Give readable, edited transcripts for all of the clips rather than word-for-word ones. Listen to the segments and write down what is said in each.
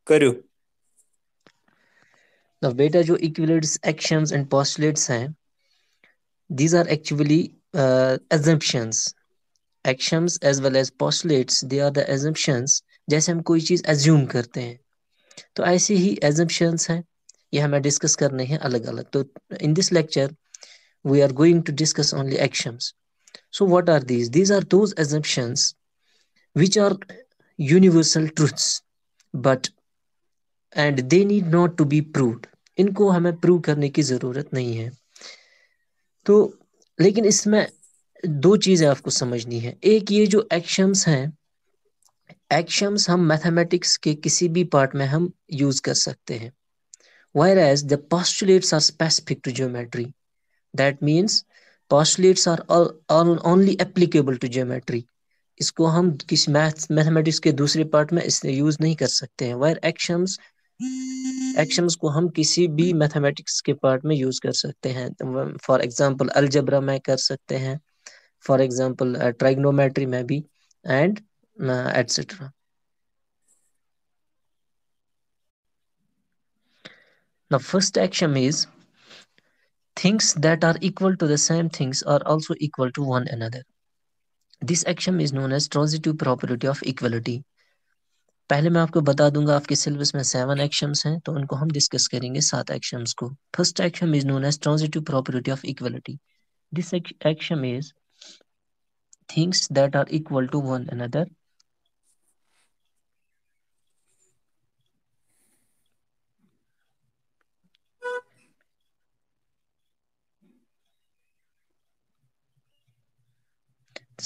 करो। Now बेटा जो equivalence actions and postulates हैं, these are actually assumptions. Actions as well as postulates, they are the assumptions. जैसे हम कोई चीज़ assume करते हैं, तो ऐसे ही assumptions हैं, ये हमें डिस्कस करने हैं अलग अलग. तो in this lecture we are going to discuss only actions. So what are these? These are those assumptions which are universal truths, but and they need not to be proved. इनको हमें prove करने की ज़रूरत नहीं है. तो लेकिन इसमें दो चीज़ें आपको समझनी है. एक ये जो एक्शंस हैं, एक्शंस हम मैथमेटिक्स के किसी भी पार्ट में हम यूज़ कर सकते हैं. Whereas the postulates are specific to geometry. That means postulates are all only applicable to geometry. इसको हम किसी मैथमेटिक्स के दूसरे पार्ट में इससे यूज़ नहीं कर सकते हैं. Where एक्शंस को हम किसी भी मैथमेटिक्स के पार्ट में यूज़ कर सकते हैं. फॉर एग्जांपल अलजेब्रा में कर सकते हैं, फॉर एग्जांपल ट्राइग्नोमेट्री में भी, and etcetera. Now first axiom is things that are equal to the same things are also equal to one another. This axiom is known as transitive property of equality. पहले मैं आपको बता दूंगा, आपके syllabus में 7 actions हैं, तो उनको हम डिस्कस करेंगे 7 एक्शंस को. First action is known as transitive property of equality. This action is things that are equal to one another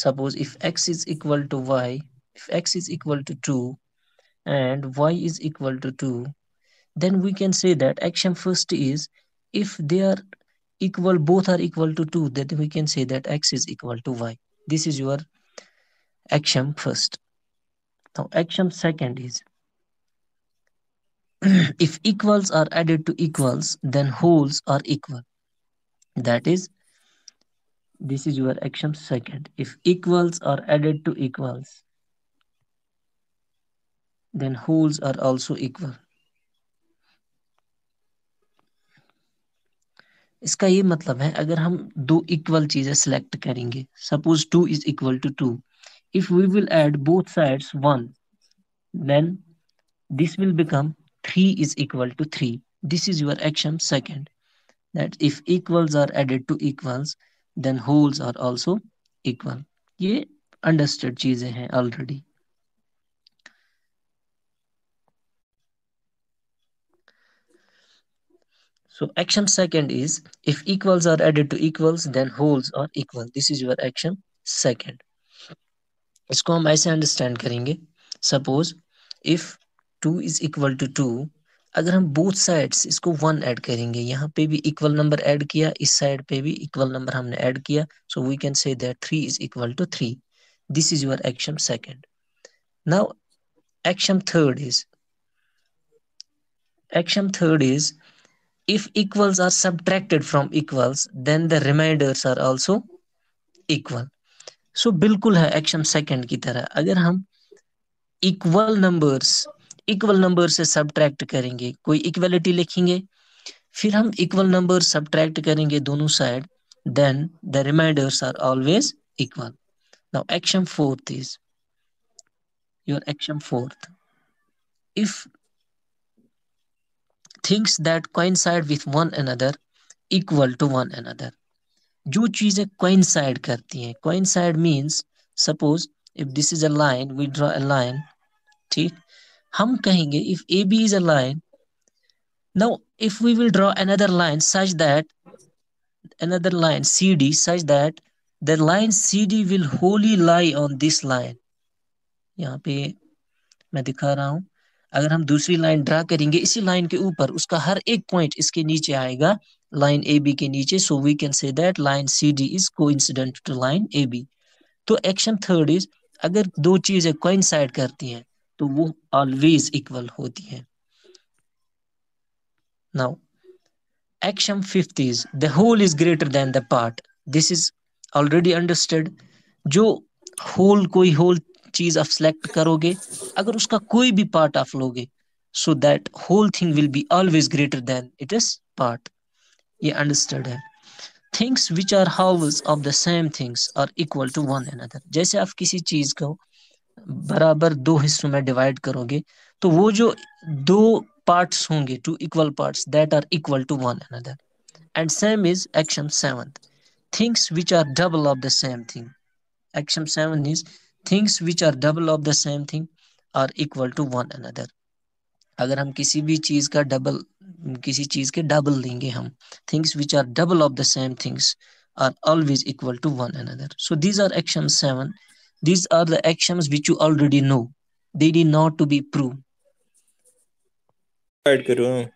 suppose if x is equal to y, if x is equal to 2 and y is equal to 2, then we can say that action first is if they are equal, both are equal to 2, then we can say that x is equal to y. This is your action first. Now action second is if equals are added to equals, then wholes are equal. That is, this is your action second. If equals are added to equals, then wholes are also equal. इसका ये मतलब है, अगर हम दो equal चीजें select करेंगे, suppose 2 is equal to 2, if we will add both sides 1, then this will become 3 is equal to 3. This is your action second, that if equals are added to equals, then wholes are also equal. ये understood चीजें हैं already. So action second is if equals are added to equals, then wholes are equal. This is your action second. इसको हम ऐसे understand करेंगे, suppose if 2 is equal to 2, अगर हम both sides इसको 1 ऐड करेंगे, यहाँ पे भी इक्वल नंबर ऐड किया, इस साइड पे भी इक्वल नंबर हमने ऐड किया, so we can say that 3 is equal to 3. This is your action second. Now action third is if equals are subtracted from equals, then the remainders are also equal. So बिल्कुल है action second की तरह. अगर हम equal number से subtract करेंगे, कोई equality लिखेंगे, फिर हम इक्वल नंबर सब्ट्रैक्ट करेंगे दोनों side, then the remainders are always equal. Now action fourth is your action fourth. If things that coincide with one another equal to one another, जो चीजें coincide करती हैं, coincide means suppose if this is a line, we draw a line, ठीक, हम कहेंगे if AB is a line, now if we will draw another line CD such that the line CD will wholly lie on this line. यहाँ पे मैं दिखा रहा हूँ, अगर हम दूसरी लाइन ड्रा करेंगे इसी लाइन के ऊपर, उसका हर एक पॉइंट इसके नीचे आएगा लाइन AB के नीचे, so we can say that line CD is coincident to line AB. तो एक्शन थर्ड इज अगर दो चीजें कोइंसाइड करती हैं तो वो ऑलवेज इक्वल होती हैं. Now action fifth is the whole is greater than the part. This is already understood. जो कोई होल चीज आप सिलेक्ट करोगे, अगर उसका कोई भी पार्ट आप लोगे, so that whole thing will be always greater than its part. ये understood है. Things which are halves of the same things are equal to one another. जैसे आप किसी चीज को बराबर दो हिस्सों में डिवाइड करोगे, तो वो जो दो पार्ट्स होंगे, two equal parts, that are equal to one another. And same is action 7. Things which are double of the same thing. Action 7 is things which are double of the same thing are equal to one another. अगर हम किसी भी चीज का double, किसी चीज के double लेंगे हम, things which are double of the same things are always equal to one another. So these are action 7. These are the actions which you already know. They need not to be proved. Add करूँ?